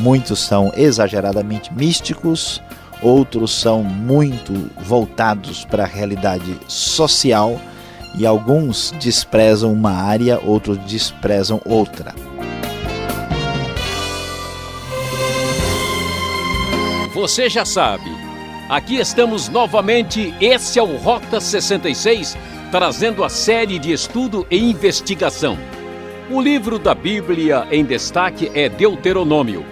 Muitos são exageradamente místicos, outros são muito voltados para a realidade social e alguns desprezam uma área, outros desprezam outra. Você já sabe, aqui estamos novamente, esse é o Rota 66, trazendo a série de estudo e investigação. O livro da Bíblia em destaque é Deuteronômio,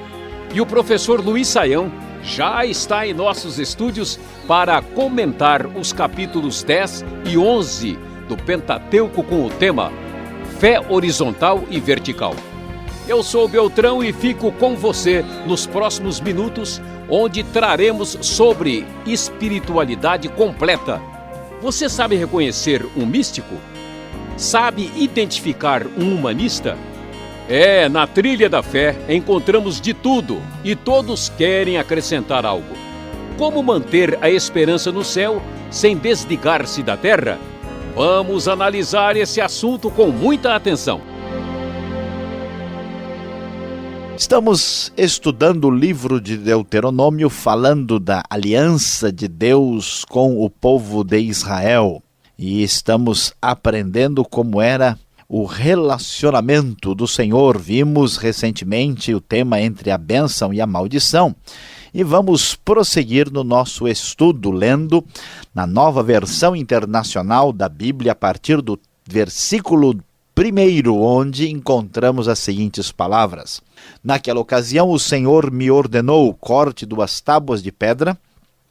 e o professor Luiz Saião já está em nossos estúdios para comentar os capítulos 10 e 11 do Pentateuco com o tema Fé Horizontal e Vertical. Eu sou Beltrão e fico com você nos próximos minutos, onde traremos sobre espiritualidade completa. Você sabe reconhecer um místico? Sabe identificar um humanista? Na trilha da fé encontramos de tudo e todos querem acrescentar algo. Como manter a esperança no céu sem desligar-se da terra? Vamos analisar esse assunto com muita atenção. Estamos estudando o livro de Deuteronômio, falando da aliança de Deus com o povo de Israel. E estamos aprendendo como era o relacionamento do Senhor. Vimos recentemente o tema entre a bênção e a maldição. E vamos prosseguir no nosso estudo, lendo na Nova Versão Internacional da Bíblia, a partir do versículo 1, onde encontramos as seguintes palavras. Naquela ocasião, o Senhor me ordenou: corte 2 tábuas de pedra,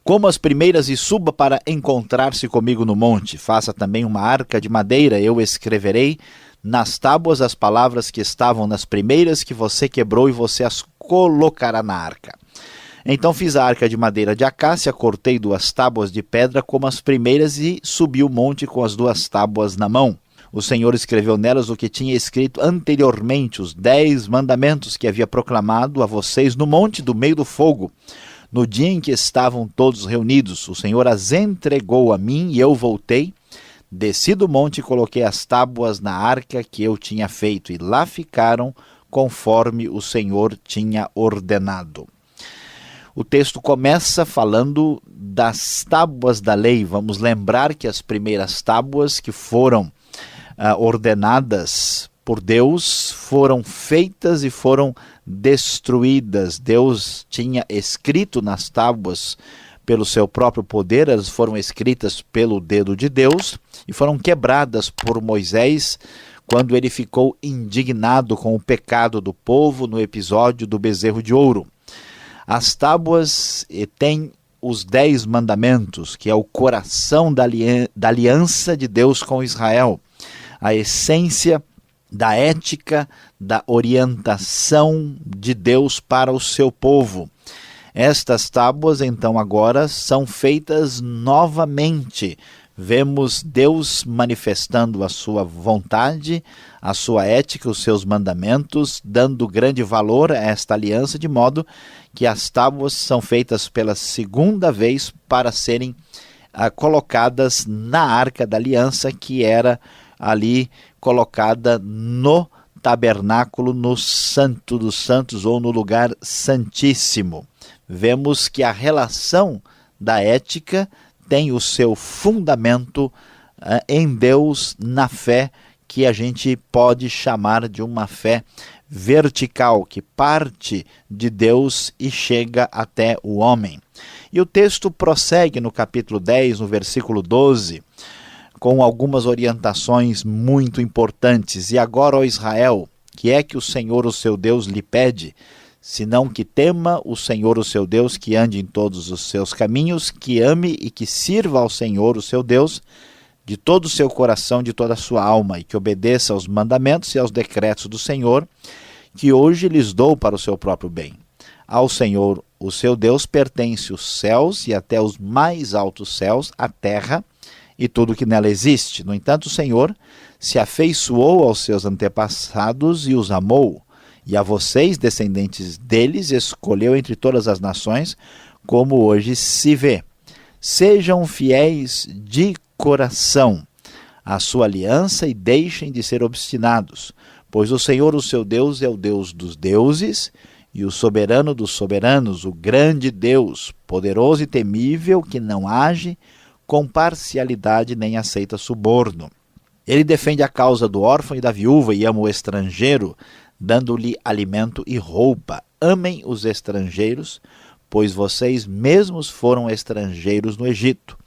como as primeiras, e suba para encontrar-se comigo no monte. Faça também uma arca de madeira. Eu escreverei nas tábuas as palavras que estavam nas primeiras que você quebrou, e você as colocará na arca. Então fiz a arca de madeira de acácia, cortei 2 tábuas de pedra como as primeiras e subi o monte com as 2 tábuas na mão. O Senhor escreveu nelas o que tinha escrito anteriormente, os 10 mandamentos que havia proclamado a vocês no monte do meio do fogo, no dia em que estavam todos reunidos. O Senhor as entregou a mim e eu voltei, desci do monte e coloquei as tábuas na arca que eu tinha feito, e lá ficaram conforme o Senhor tinha ordenado. O texto começa falando das tábuas da lei. Vamos lembrar que as primeiras tábuas que foram ordenadas por Deus foram feitas e foram destruídas. Deus tinha escrito nas tábuas pelo seu próprio poder, elas foram escritas pelo dedo de Deus e foram quebradas por Moisés quando ele ficou indignado com o pecado do povo no episódio do bezerro de ouro. As tábuas têm os 10 mandamentos, que é o coração da aliança de Deus com Israel, a essência da ética, da orientação de Deus para o seu povo. Estas tábuas, então, agora são feitas novamente. Vemos Deus manifestando a sua vontade, a sua ética, os seus mandamentos, dando grande valor a esta aliança, de modo que as tábuas são feitas pela segunda vez para serem colocadas na Arca da Aliança, que era ali colocada no tabernáculo, no Santo dos Santos, ou no lugar santíssimo. Vemos que a relação da ética tem o seu fundamento em Deus, na fé que a gente pode chamar de uma fé vertical, que parte de Deus e chega até o homem. E o texto prossegue no capítulo 10, no versículo 12, com algumas orientações muito importantes. E agora, ó Israel, que é que o Senhor, o seu Deus, lhe pede, senão que tema o Senhor, o seu Deus, que ande em todos os seus caminhos, que ame e que sirva ao Senhor, o seu Deus, de todo o seu coração, de toda a sua alma, e que obedeça aos mandamentos e aos decretos do Senhor, que hoje lhes dou para o seu próprio bem. Ao Senhor, o seu Deus, pertence os céus e até os mais altos céus, a terra e tudo que nela existe. No entanto, o Senhor se afeiçoou aos seus antepassados e os amou, e a vocês, descendentes deles, escolheu entre todas as nações, como hoje se vê. Sejam fiéis de coração à sua aliança e deixem de ser obstinados, pois o Senhor, o seu Deus, é o Deus dos deuses e o soberano dos soberanos, o grande Deus, poderoso e temível, que não age com parcialidade nem aceita suborno. Ele defende a causa do órfão e da viúva e ama o estrangeiro, dando-lhe alimento e roupa. Amem os estrangeiros, pois vocês mesmos foram estrangeiros no Egito.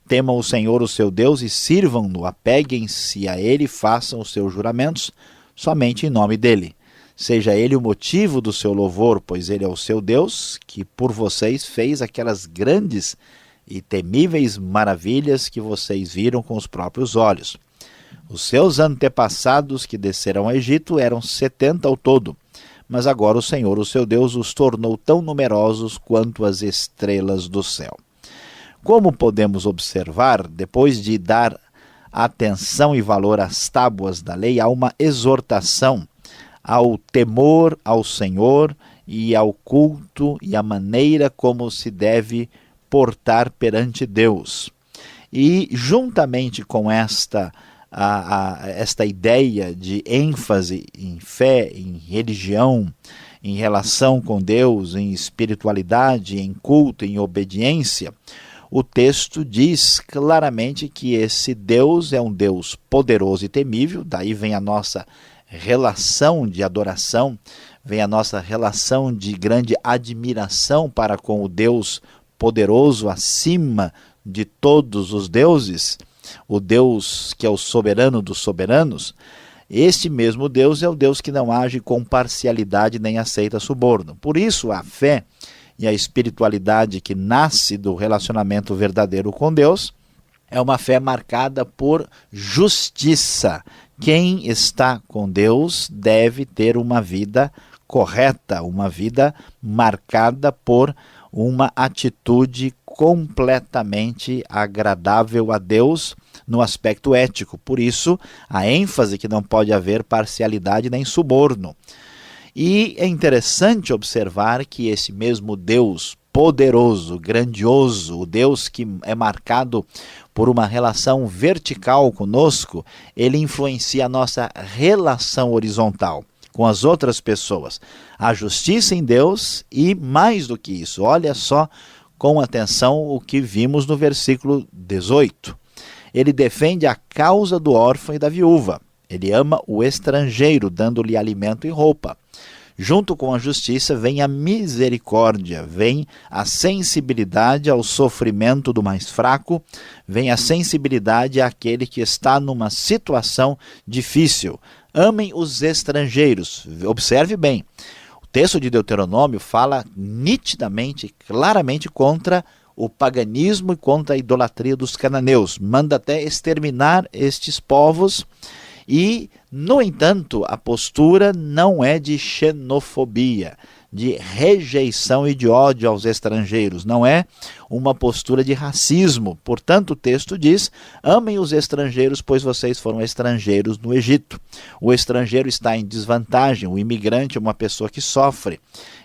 Temam o Senhor, o seu Deus, e sirvam-no, apeguem-se a ele, façam os seus juramentos somente em nome dele. Seja ele o motivo do seu louvor, pois ele é o seu Deus, que por vocês fez aquelas grandes e temíveis maravilhas que vocês viram com os próprios olhos. Os seus antepassados que desceram ao Egito eram 70 ao todo, mas agora o Senhor, o seu Deus, os tornou tão numerosos quanto as estrelas do céu. Como podemos observar, depois de dar atenção e valor às tábuas da lei, há uma exortação ao temor ao Senhor e ao culto e à maneira como se deve portar perante Deus. E juntamente com esta ideia de ênfase em fé, em religião, em relação com Deus, em espiritualidade, em culto, em obediência, o texto diz claramente que esse Deus é um Deus poderoso e temível, daí vem a nossa relação de adoração, vem a nossa relação de grande admiração para com o Deus poderoso acima de todos os deuses, o Deus que é o soberano dos soberanos. Este mesmo Deus é o Deus que não age com parcialidade nem aceita suborno. Por isso, a fé e a espiritualidade que nasce do relacionamento verdadeiro com Deus é uma fé marcada por justiça. Quem está com Deus deve ter uma vida correta, uma vida marcada por uma atitude completamente agradável a Deus no aspecto ético. Por isso, a ênfase que não pode haver parcialidade nem suborno. E é interessante observar que esse mesmo Deus poderoso, grandioso, o Deus que é marcado por uma relação vertical conosco, ele influencia a nossa relação horizontal com as outras pessoas. A justiça em Deus e, mais do que isso, olha só com atenção o que vimos no versículo 18. Ele defende a causa do órfão e da viúva. Ele ama o estrangeiro, dando-lhe alimento e roupa. Junto com a justiça vem a misericórdia, vem a sensibilidade ao sofrimento do mais fraco, vem a sensibilidade àquele que está numa situação difícil. Amem os estrangeiros. Observe bem, o texto de Deuteronômio fala nitidamente, claramente contra o paganismo e contra a idolatria dos cananeus. Manda até exterminar estes povos. E, no entanto, a postura não é de xenofobia, de rejeição e de ódio aos estrangeiros, não é uma postura de racismo. Portanto, o texto diz: amem os estrangeiros, pois vocês foram estrangeiros no Egito. O estrangeiro está em desvantagem, o imigrante é uma pessoa que sofre,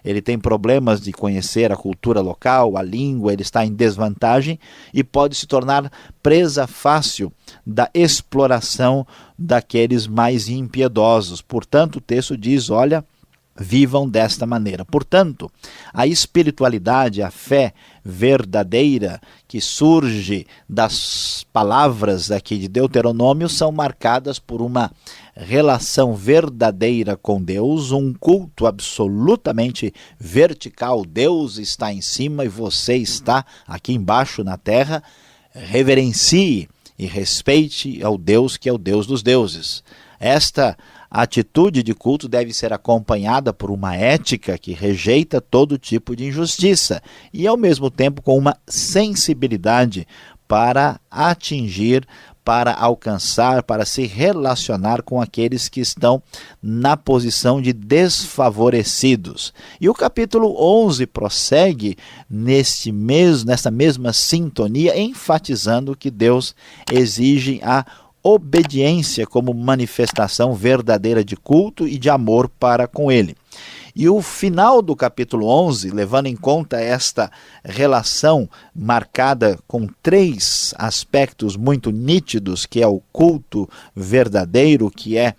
ele tem problemas de conhecer a cultura local, a língua, ele está em desvantagem e pode se tornar presa fácil da exploração daqueles mais impiedosos. Portanto, o texto diz, olha, vivam desta maneira. Portanto, a espiritualidade, a fé verdadeira que surge das palavras aqui de Deuteronômio são marcadas por uma relação verdadeira com Deus, um culto absolutamente vertical. Deus está em cima e você está aqui embaixo na terra. Reverencie e respeite ao Deus que é o Deus dos deuses. Esta atitude de culto deve ser acompanhada por uma ética que rejeita todo tipo de injustiça e, ao mesmo tempo, com uma sensibilidade para atingir, para alcançar, para se relacionar com aqueles que estão na posição de desfavorecidos. E o capítulo 11 prossegue nessa mesma sintonia, enfatizando que Deus exige a obediência como manifestação verdadeira de culto e de amor para com ele. E o final do capítulo 11, levando em conta esta relação marcada com 3 aspectos muito nítidos, que é o culto verdadeiro, que é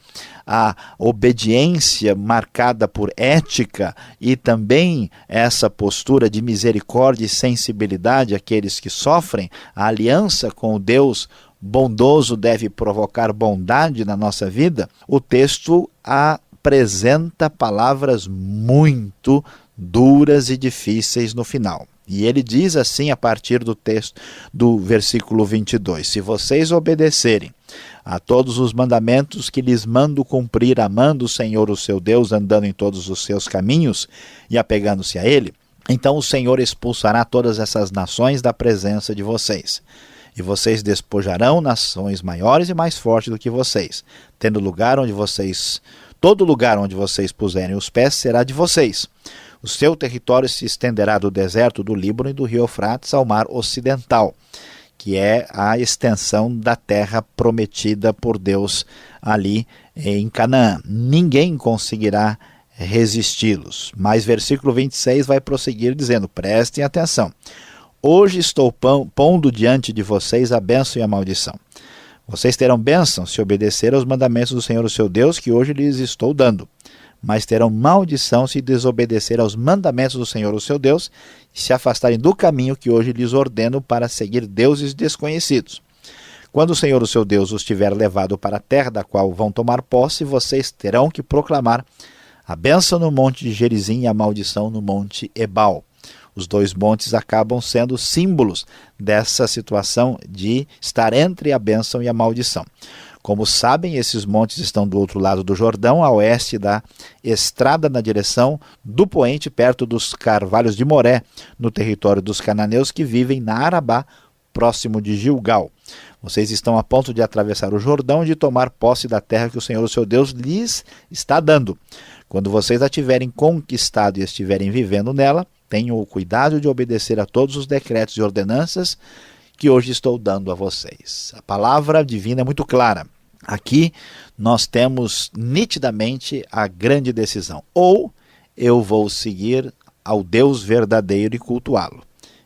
a obediência marcada por ética e também essa postura de misericórdia e sensibilidade àqueles que sofrem, a aliança com o Deus bondoso deve provocar bondade na nossa vida, o texto apresenta palavras muito duras e difíceis no final. E ele diz assim a partir do texto do versículo 22, se vocês obedecerem a todos os mandamentos que lhes mando cumprir, amando o Senhor, o seu Deus, andando em todos os seus caminhos e apegando-se a Ele, então o Senhor expulsará todas essas nações da presença de vocês. E vocês despojarão nações maiores e mais fortes do que vocês, tendo todo lugar onde vocês puserem os pés será de vocês. O seu território se estenderá do deserto do Líbano e do rio Eufrates ao mar ocidental, que é a extensão da terra prometida por Deus ali em Canaã. Ninguém conseguirá resisti-los. Mas versículo 26 vai prosseguir dizendo, prestem atenção. Hoje estou pondo diante de vocês a bênção e a maldição. Vocês terão bênção se obedecer aos mandamentos do Senhor, o seu Deus, que hoje lhes estou dando. Mas terão maldição se desobedecer aos mandamentos do Senhor, o seu Deus, e se afastarem do caminho que hoje lhes ordeno para seguir deuses desconhecidos. Quando o Senhor, o seu Deus, os tiver levado para a terra da qual vão tomar posse, vocês terão que proclamar a bênção no monte de Gerizim e a maldição no monte Ebal. Os 2 montes acabam sendo símbolos dessa situação de estar entre a bênção e a maldição. Como sabem, esses montes estão do outro lado do Jordão, a oeste da estrada na direção do poente, perto dos carvalhos de Moré, no território dos cananeus que vivem na Arabá, próximo de Gilgal. Vocês estão a ponto de atravessar o Jordão e de tomar posse da terra que o Senhor, o seu Deus, lhes está dando. Quando vocês a tiverem conquistado e estiverem vivendo nela, tenham o cuidado de obedecer a todos os decretos e ordenanças que hoje estou dando a vocês. A palavra divina é muito clara. Aqui nós temos nitidamente a grande decisão. Ou eu vou seguir ao Deus verdadeiro e cultuá-lo,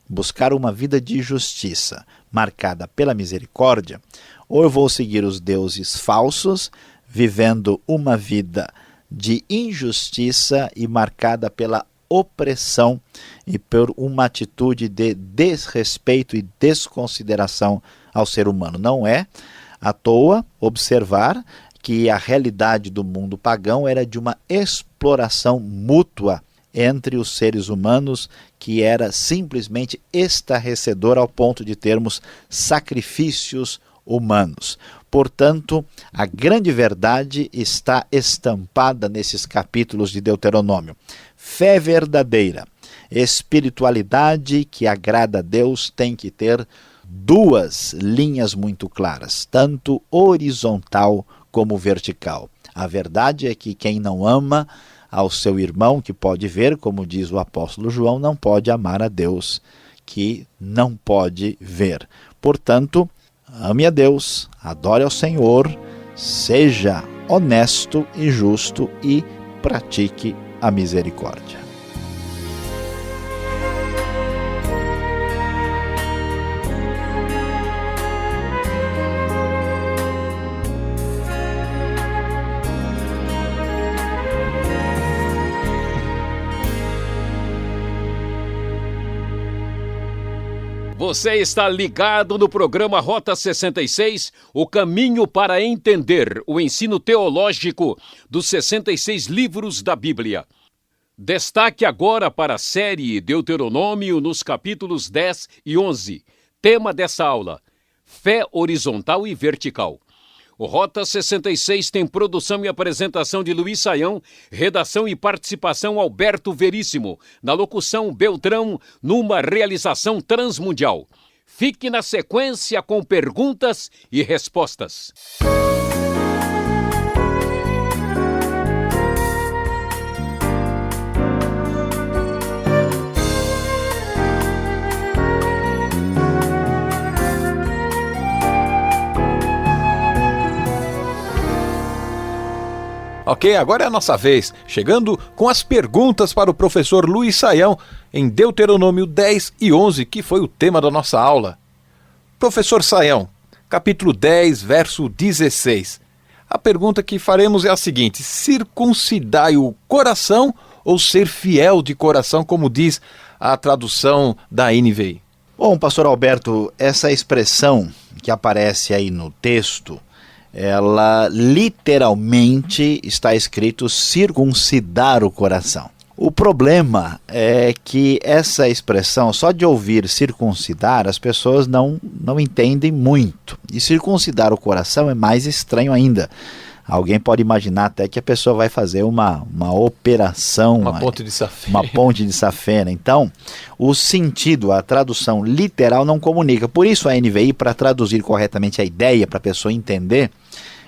buscar uma vida de justiça marcada pela misericórdia, ou eu vou seguir os deuses falsos, vivendo uma vida de injustiça e marcada pela opressão e por uma atitude de desrespeito e desconsideração ao ser humano. Não é à toa observar que a realidade do mundo pagão era de uma exploração mútua entre os seres humanos, que era simplesmente estarrecedor ao ponto de termos sacrifícios humanos. Portanto, a grande verdade está estampada nesses capítulos de Deuteronômio. Fé verdadeira, espiritualidade que agrada a Deus tem que ter 2 linhas muito claras, tanto horizontal como vertical. A verdade é que quem não ama ao seu irmão que pode ver, como diz o apóstolo João, não pode amar a Deus que não pode ver. Portanto, ame a Deus, adore ao Senhor, seja honesto e justo e pratique a misericórdia. Você está ligado no programa Rota 66, o caminho para entender o ensino teológico dos 66 livros da Bíblia. Destaque agora para a série Deuteronômio nos capítulos 10 e 11. Tema dessa aula: fé horizontal e vertical. O Rota 66 tem produção e apresentação de Luiz Saião, redação e participação Alberto Veríssimo, na locução Beltrão, numa realização transmundial. Fique na sequência com perguntas e respostas. A Ok, agora é a nossa vez, chegando com as perguntas para o professor Luiz Saião em Deuteronômio 10 e 11, que foi o tema da nossa aula. Professor Saião, capítulo 10, verso 16. A pergunta que faremos é a seguinte: circuncidai o coração ou ser fiel de coração, como diz a tradução da NVI? Bom, pastor Alberto, essa expressão que aparece aí no texto, ela literalmente está escrito circuncidar o coração. O problema é que essa expressão, só de ouvir circuncidar, as pessoas não entendem muito. E circuncidar o coração é mais estranho ainda. Alguém pode imaginar até que a pessoa vai fazer uma operação. Uma ponte de safena. Uma ponte de safena. Então, o sentido, a tradução literal não comunica. Por isso a NVI, para traduzir corretamente a ideia, para a pessoa entender,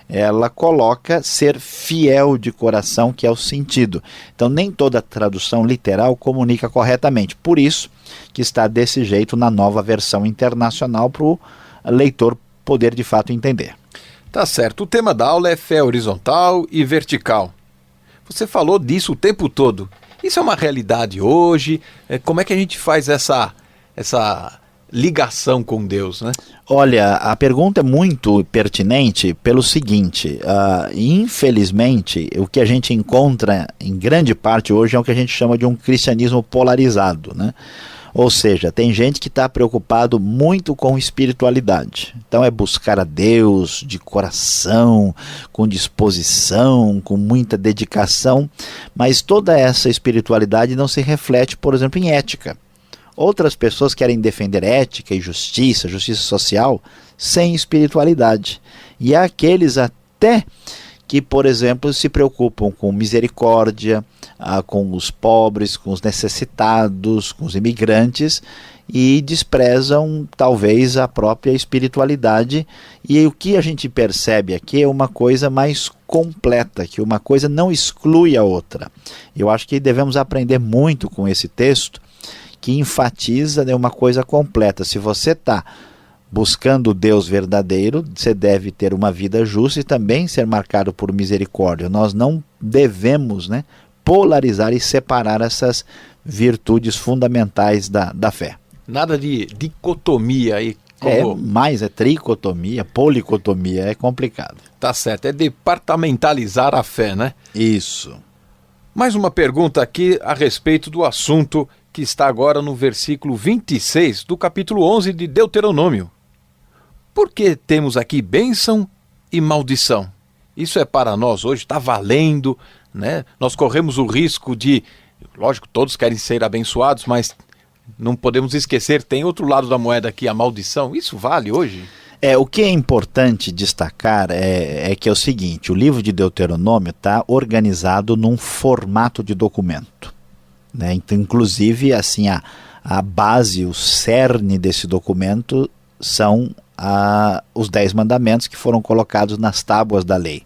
ela coloca ser fiel de coração, que é o sentido. Então, nem toda tradução literal comunica corretamente. Por isso que está desse jeito na nova versão internacional, para o leitor poder de fato entender. Tá certo, o tema da aula é fé horizontal e vertical. Você falou disso o tempo todo. Isso é uma realidade hoje? Como é que a gente faz essa ligação com Deus, né? Olha, a pergunta é muito pertinente pelo seguinte: infelizmente, o que a gente encontra em grande parte hoje é o que a gente chama de um cristianismo polarizado, né? Ou seja, tem gente que está preocupado muito com espiritualidade. Então é buscar a Deus de coração, com disposição, com muita dedicação, mas toda essa espiritualidade não se reflete, por exemplo, em ética. Outras pessoas querem defender ética e justiça social, sem espiritualidade. E há aqueles até que, por exemplo, se preocupam com misericórdia, com os pobres, com os necessitados, com os imigrantes, e desprezam talvez a própria espiritualidade. E o que a gente percebe aqui é uma coisa mais completa, que uma coisa não exclui a outra. Eu acho que devemos aprender muito com esse texto, que enfatiza, né, uma coisa completa. Se você está buscando o Deus verdadeiro, você deve ter uma vida justa e também ser marcado por misericórdia. Nós não devemos, né, polarizar e separar essas virtudes fundamentais da fé. Nada de dicotomia aí. É tricotomia, policotomia, é complicado. Tá certo, é departamentalizar a fé, né? Isso. Mais uma pergunta aqui a respeito do assunto que está agora no versículo 26 do capítulo 11 de Deuteronômio. Por que temos aqui bênção e maldição? Isso é para nós hoje, está valendo, né? Nós corremos o risco de, lógico, todos querem ser abençoados, mas não podemos esquecer, tem outro lado da moeda aqui, a maldição. Isso vale hoje? O que é importante destacar é que é o seguinte: o livro de Deuteronômio está organizado num formato de documento, né? Então, inclusive, assim, a base, o cerne desse documento são os 10 mandamentos que foram colocados nas tábuas da lei.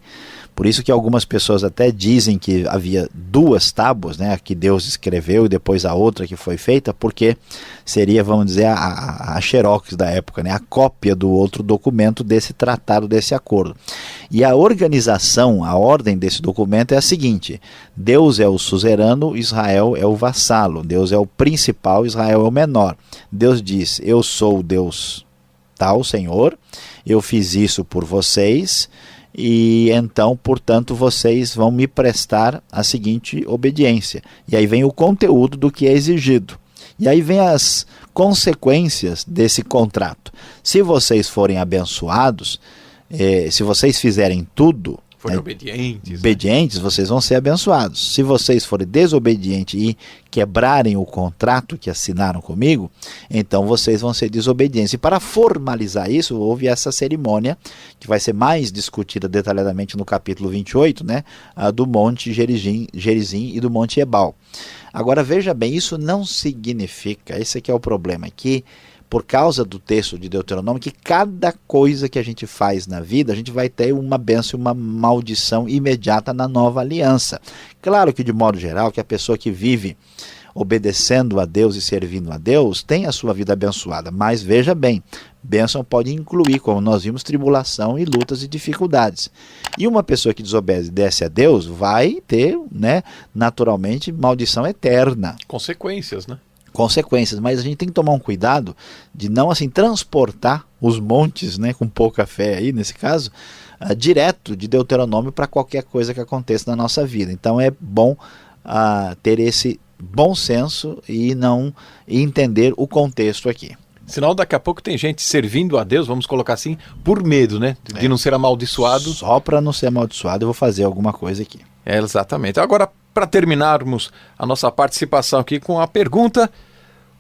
Por isso que algumas pessoas até dizem que havia 2 tábuas, né, a que Deus escreveu e depois a outra que foi feita, porque seria, vamos dizer, a xerox da época, né, a cópia do outro documento desse tratado, desse acordo. E a organização, a ordem desse documento é a seguinte: Deus é o suzerano, Israel é o vassalo. Deus é o principal, Israel é o menor. Deus diz: eu sou o Deus tal, Senhor, eu fiz isso por vocês, e então, portanto, vocês vão me prestar a seguinte obediência. E aí vem o conteúdo do que é exigido. E aí vem as consequências desse contrato. Se vocês forem abençoados, se vocês fizerem tudo, forem obedientes, vocês vão ser abençoados. Se vocês forem desobedientes e quebrarem o contrato que assinaram comigo, então vocês vão ser desobedientes. E para formalizar isso, houve essa cerimônia, que vai ser mais discutida detalhadamente no capítulo 28, né, do Monte Gerizim e do Monte Ebal. Agora, veja bem, isso não significa, esse aqui é o problema, que por causa do texto de Deuteronômio, que cada coisa que a gente faz na vida, a gente vai ter uma bênção e uma maldição imediata na nova aliança. Claro que, de modo geral, que a pessoa que vive obedecendo a Deus e servindo a Deus, tem a sua vida abençoada. Mas veja bem, bênção pode incluir, como nós vimos, tribulação e lutas e dificuldades. E uma pessoa que desobedece a Deus vai ter, né, naturalmente, maldição eterna. Consequências, né? Consequências, mas a gente tem que tomar um cuidado de não assim transportar os montes, né, com pouca fé aí nesse caso, direto de Deuteronômio para qualquer coisa que aconteça na nossa vida. Então é bom ter esse bom senso e não entender o contexto aqui. Senão daqui a pouco tem gente servindo a Deus, vamos colocar assim, por medo, né, de não ser amaldiçoado. Só para não ser amaldiçoado eu vou fazer alguma coisa aqui. Exatamente. Agora, para terminarmos a nossa participação aqui com a pergunta,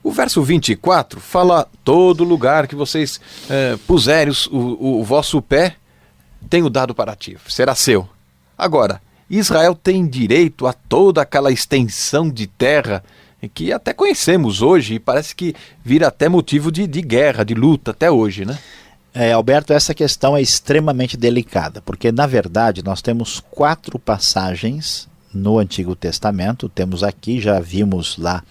o verso 24 fala: todo lugar que vocês puserem o vosso pé, tenho dado para ti, será seu. Agora, Israel tem direito a toda aquela extensão de terra que até conhecemos hoje e parece que vira até motivo de guerra, de luta até hoje, né? Alberto, essa questão é extremamente delicada, porque na verdade nós temos 4 passagens no Antigo Testamento, temos aqui, já vimos lá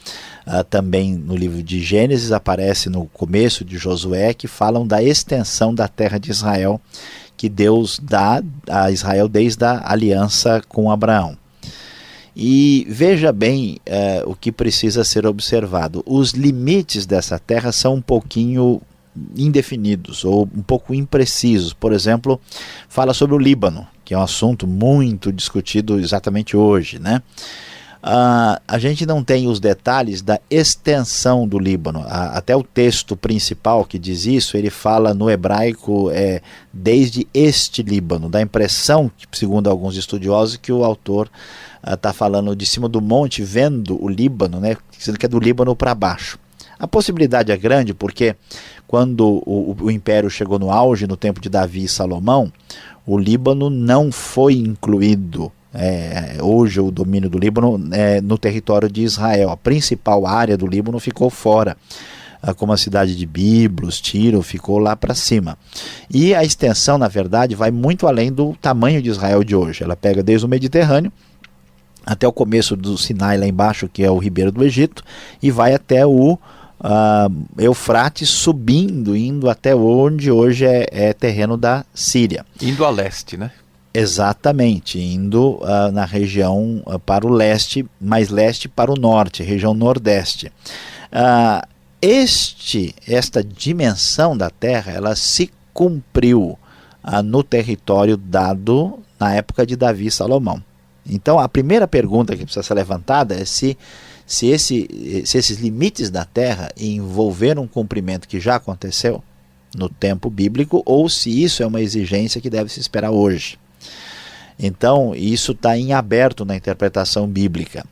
também no livro de Gênesis, aparece no começo de Josué, que falam da extensão da terra de Israel, que Deus dá a Israel desde a aliança com Abraão. E veja bem o que precisa ser observado. Os limites dessa terra são um pouquinho indefinidos ou um pouco imprecisos. Por exemplo, fala sobre o Líbano, que é um assunto muito discutido exatamente hoje, né? A gente não tem os detalhes da extensão do Líbano. Até o texto principal que diz isso, ele fala no hebraico desde este Líbano. Dá a impressão, segundo alguns estudiosos, que o autor está falando de cima do monte, vendo o Líbano, né, dizendo que é do Líbano para baixo. A possibilidade é grande porque quando o império chegou no auge, no tempo de Davi e Salomão, o Líbano não foi incluído. Hoje o domínio do Líbano no território de Israel. A principal área do Líbano ficou fora, como a cidade de Biblos, Tiro, ficou lá para cima. E a extensão, na verdade, vai muito além do tamanho de Israel de hoje. Ela pega desde o Mediterrâneo até o começo do Sinai lá embaixo, que é o Ribeiro do Egito, e vai até o Eufrates, subindo, indo até onde hoje é terreno da Síria. Indo a leste, né? Exatamente, indo na região para o leste, mais leste para o norte, região nordeste. Esta dimensão da terra, ela se cumpriu no território dado na época de Davi e Salomão. Então a primeira pergunta que precisa ser levantada é se esses limites da terra envolveram um cumprimento que já aconteceu no tempo bíblico ou se isso é uma exigência que deve se esperar hoje. Então, isso está em aberto na interpretação bíblica.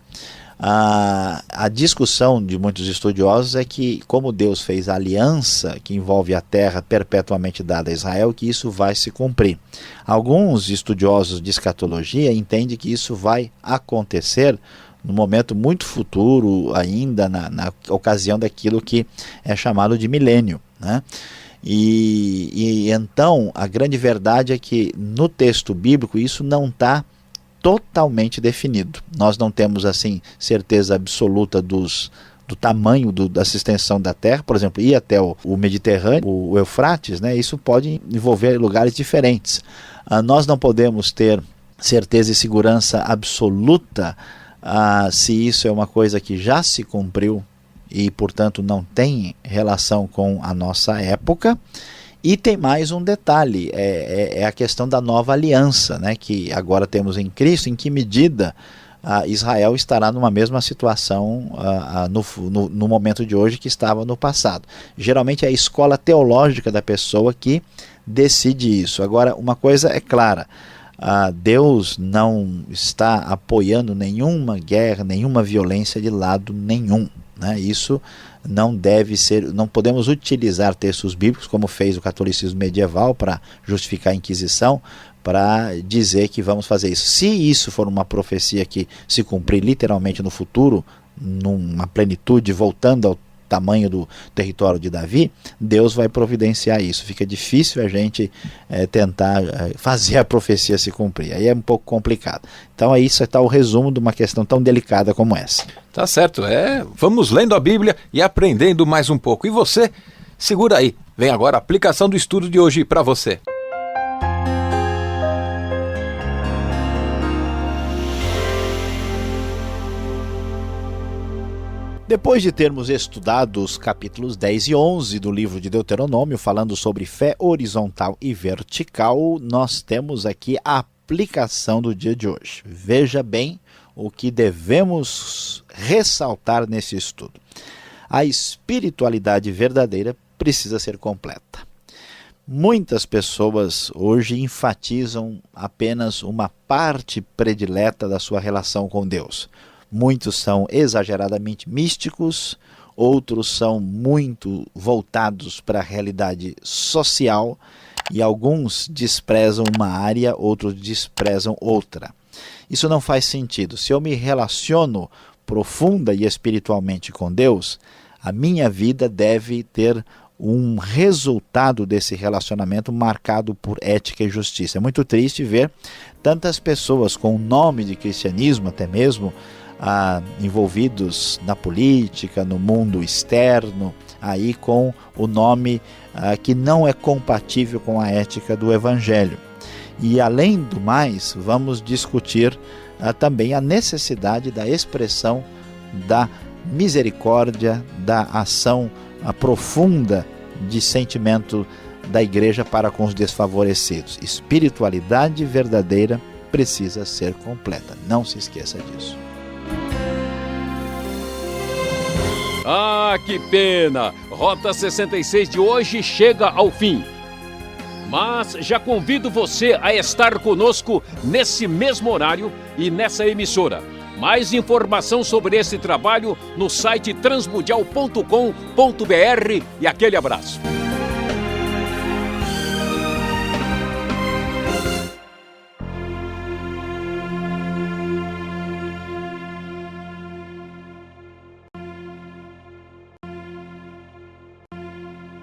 A discussão de muitos estudiosos é que, como Deus fez a aliança que envolve a terra perpetuamente dada a Israel, que isso vai se cumprir. Alguns estudiosos de escatologia entendem que isso vai acontecer no momento muito futuro, ainda na ocasião daquilo que é chamado de milênio, né? E então a grande verdade é que no texto bíblico isso não está totalmente definido. Nós não temos assim certeza absoluta do tamanho dessa extensão da terra, por exemplo, ir até o Mediterrâneo, o Eufrates, né? Isso pode envolver lugares diferentes. Nós não podemos ter certeza e segurança absoluta se isso é uma coisa que já se cumpriu e, portanto, não tem relação com a nossa época. E tem mais um detalhe, é a questão da nova aliança, né, que agora temos em Cristo. Em que medida Israel estará numa mesma situação no momento de hoje que estava no passado? Geralmente é a escola teológica da pessoa que decide isso. Agora, uma coisa é clara, Deus não está apoiando nenhuma guerra, nenhuma violência de lado nenhum, né? Isso não deve ser, não podemos utilizar textos bíblicos como fez o catolicismo medieval para justificar a Inquisição, para dizer que vamos fazer isso. Se isso for uma profecia que se cumprir literalmente no futuro, numa plenitude, voltando ao tamanho do território de Davi, Deus vai providenciar isso. Fica difícil a gente tentar fazer a profecia se cumprir. Aí é um pouco complicado. Então aí isso está o resumo de uma questão tão delicada como essa. Tá certo, vamos lendo a Bíblia e aprendendo mais um pouco. E você, segura aí, vem agora a aplicação do estudo de hoje para você. Depois de termos estudado os capítulos 10 e 11 do livro de Deuteronômio, falando sobre fé horizontal e vertical, nós temos aqui a aplicação do dia de hoje. Veja bem o que devemos ressaltar nesse estudo. A espiritualidade verdadeira precisa ser completa. Muitas pessoas hoje enfatizam apenas uma parte predileta da sua relação com Deus. Muitos são exageradamente místicos, outros são muito voltados para a realidade social e alguns desprezam uma área, outros desprezam outra. Isso não faz sentido. Se eu me relaciono profunda e espiritualmente com Deus, a minha vida deve ter um resultado desse relacionamento marcado por ética e justiça. É muito triste ver tantas pessoas com o nome de cristianismo, até mesmo, envolvidos na política, no mundo externo, aí com o nome que não é compatível com a ética do Evangelho. E além do mais, vamos discutir também a necessidade da expressão da misericórdia, da ação profunda de sentimento da igreja para com os desfavorecidos. Espiritualidade verdadeira precisa ser completa. Não se esqueça disso. Ah, que pena! Rota 66 de hoje chega ao fim. Mas já convido você a estar conosco nesse mesmo horário e nessa emissora. Mais informação sobre esse trabalho no site transmundial.com.br e aquele abraço.